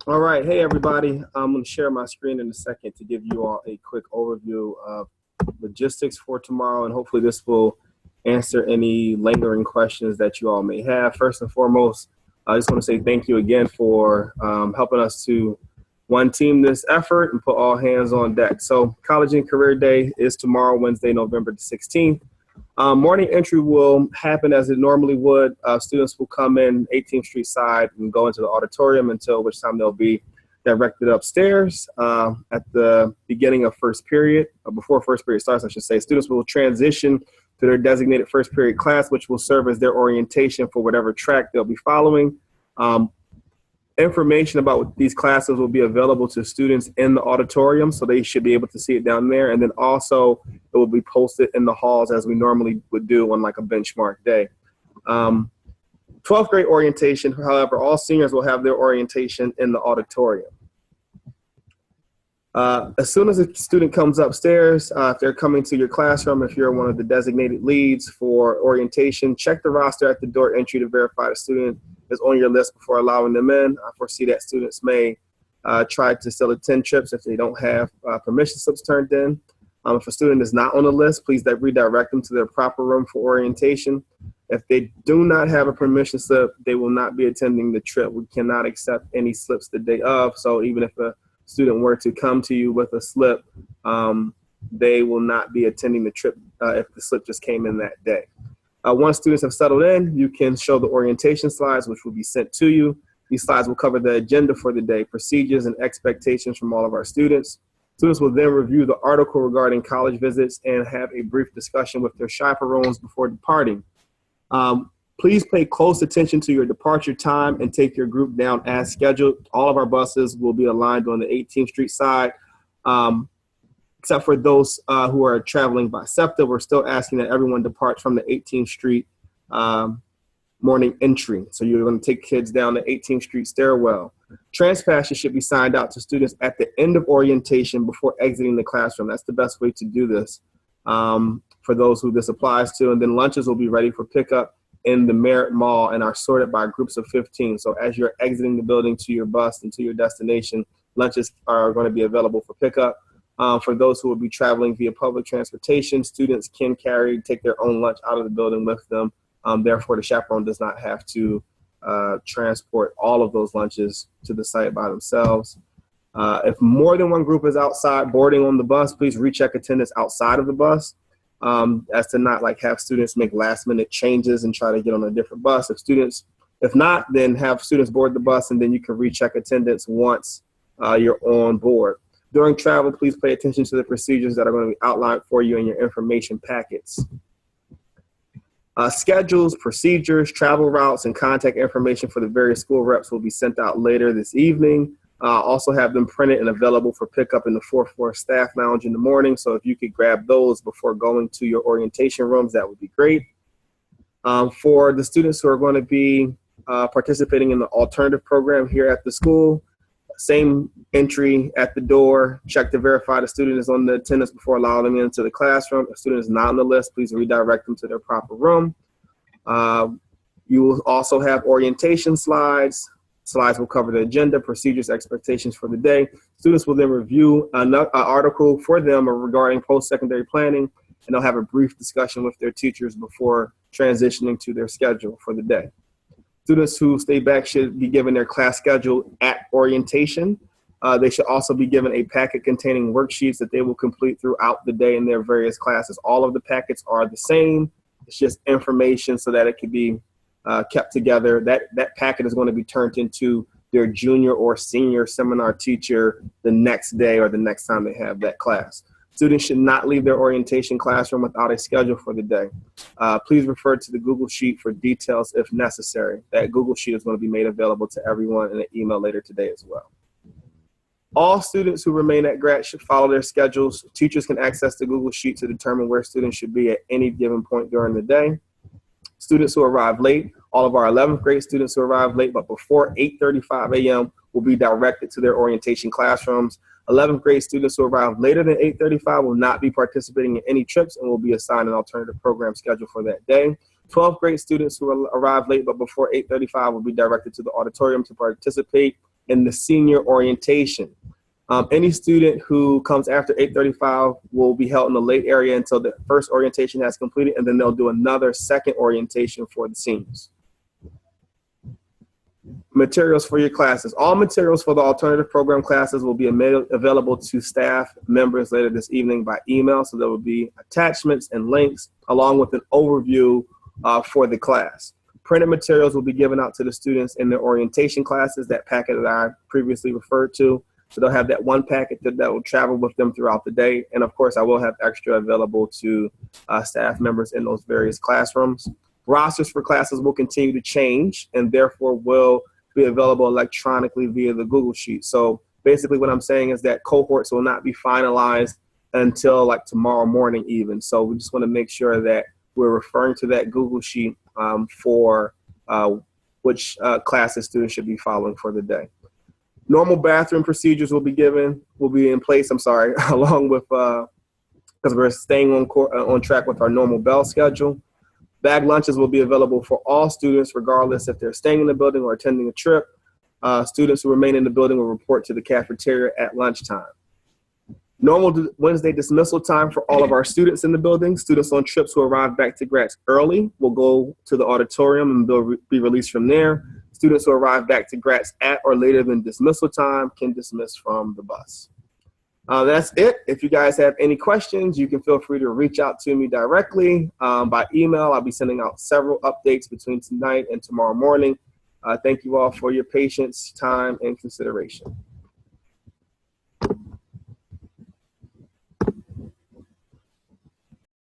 All right. Hey, everybody. I'm going to share my screen in a second to give you all a quick overview of logistics for tomorrow, and hopefully this will answer any lingering questions that you all may have. First and foremost, I just want to say thank you again for helping us to one team this effort and put all hands on deck. So College and Career Day is tomorrow, Wednesday, November the 16th. Morning entry will happen as it normally would. Students will come in 18th Street side and go into the auditorium until which time they'll be directed upstairs at the beginning of first period, or before first period starts, I should say. Students will transition to their designated first period class, which will serve as their orientation for whatever track they'll be following. Information about these classes will be available to students in the auditorium, so they should be able to see it down there. And then also it will be posted in the halls as we normally would do on like a benchmark day. 12th grade orientation, however, all seniors will have their orientation in the auditorium. As soon as a student comes upstairs, if they're coming to your classroom, if you're one of the designated leads for orientation, check the roster at the door entry to verify the student is on your list before allowing them in. I foresee that students may try to still attend trips if they don't have permission slips turned in. If a student is not on the list, please redirect them to their proper room for orientation. If they do not have a permission slip, they will not be attending the trip. We cannot accept any slips the day of, so even if a student were to come to you with a slip, they will not be attending the trip if the slip just came in that day. Once students have settled in, you can show the orientation slides, which will be sent to you. These slides will cover the agenda for the day, procedures and expectations from all of our students. Students will then review the article regarding college visits and have a brief discussion with their chaperones before departing. Please pay close attention to your departure time and take your group down as scheduled. All of our buses will be aligned on the 18th Street side. Except for those who are traveling by SEPTA, we're still asking that everyone departs from the 18th Street morning entry. So you're going to take kids down the 18th Street stairwell. Transpasses should be signed out to students at the end of orientation before exiting the classroom. That's the best way to do this for those who this applies to. And then lunches will be ready for pickup in the Merritt Mall and are sorted by groups of 15. So as you're exiting the building to your bus and to your destination, lunches are going to be available for pickup. For those who will be traveling via public transportation, students can take their own lunch out of the building with them. Therefore, the chaperone does not have to transport all of those lunches to the site by themselves. If more than one group is outside boarding on the bus, please recheck attendance outside of the bus as to not have students make last minute changes and try to get on a different bus. If not, then have students board the bus and then you can recheck attendance once you're on board. During travel, please pay attention to the procedures that are going to be outlined for you in your information packets. Schedules, procedures, travel routes, and contact information for the various school reps will be sent out later this evening. Also have them printed and available for pickup in the 4th floor staff lounge in the morning. So if you could grab those before going to your orientation rooms, that would be great. For the students who are going to be participating in the alternative program here at the school, same entry at the door. Check to verify the student is on the attendance before allowing them into the classroom. If a student is not on the list, please redirect them to their proper room. You will also have orientation slides. Slides will cover the agenda, procedures, expectations for the day. Students will then review an article for them regarding post-secondary planning, and they'll have a brief discussion with their teachers before transitioning to their schedule for the day. Students who stay back should be given their class schedule at orientation. They should also be given a packet containing worksheets that they will complete throughout the day in their various classes. All of the packets are the same. It's just information so that it can be kept together. That packet is going to be turned into their junior or senior seminar teacher the next day or the next time they have that class. Students should not leave their orientation classroom without a schedule for the day. Please refer to the Google Sheet for details if necessary. That Google Sheet is going to be made available to everyone in an email later today as well. All students who remain at Gratz should follow their schedules. Teachers can access the Google Sheet to determine where students should be at any given point during the day. Students who arrive late, all of our 11th grade students who arrive late but before 8:35 a.m. will be directed to their orientation classrooms. 11th grade students who arrive later than 8:35 will not be participating in any trips and will be assigned an alternative program schedule for that day. 12th grade students who arrive late but before 8:35 will be directed to the auditorium to participate and the senior orientation. Any student who comes after 8:35 will be held in the late area until the first orientation has completed, and then they'll do another second orientation for the seniors. Materials for your classes. All materials for the alternative program classes will be available to staff members later this evening by email. So there will be attachments and links along with an overview for the class. Printed materials will be given out to the students in their orientation classes, that packet that I previously referred to. So they'll have that one packet that will travel with them throughout the day. And of course, I will have extra available to staff members in those various classrooms. Rosters for classes will continue to change and therefore will be available electronically via the Google Sheet. So basically what I'm saying is that cohorts will not be finalized until like tomorrow morning even. So we just want to make sure that we're referring to that Google Sheet for which classes students should be following for the day. Normal bathroom procedures will be in place, along with, because we're staying on track with our normal bell schedule. Bag lunches will be available for all students, regardless if they're staying in the building or attending a trip. Students who remain in the building will report to the cafeteria at lunchtime. Normal Wednesday dismissal time for all of our students in the building. Students on trips who arrive back to Gratz early will go to the auditorium and they'll be released from there. Students who arrive back to Gratz at or later than dismissal time can dismiss from the bus. That's it. If you guys have any questions, you can feel free to reach out to me directly by email. I'll be sending out several updates between tonight and tomorrow morning. Thank you all for your patience, time, and consideration.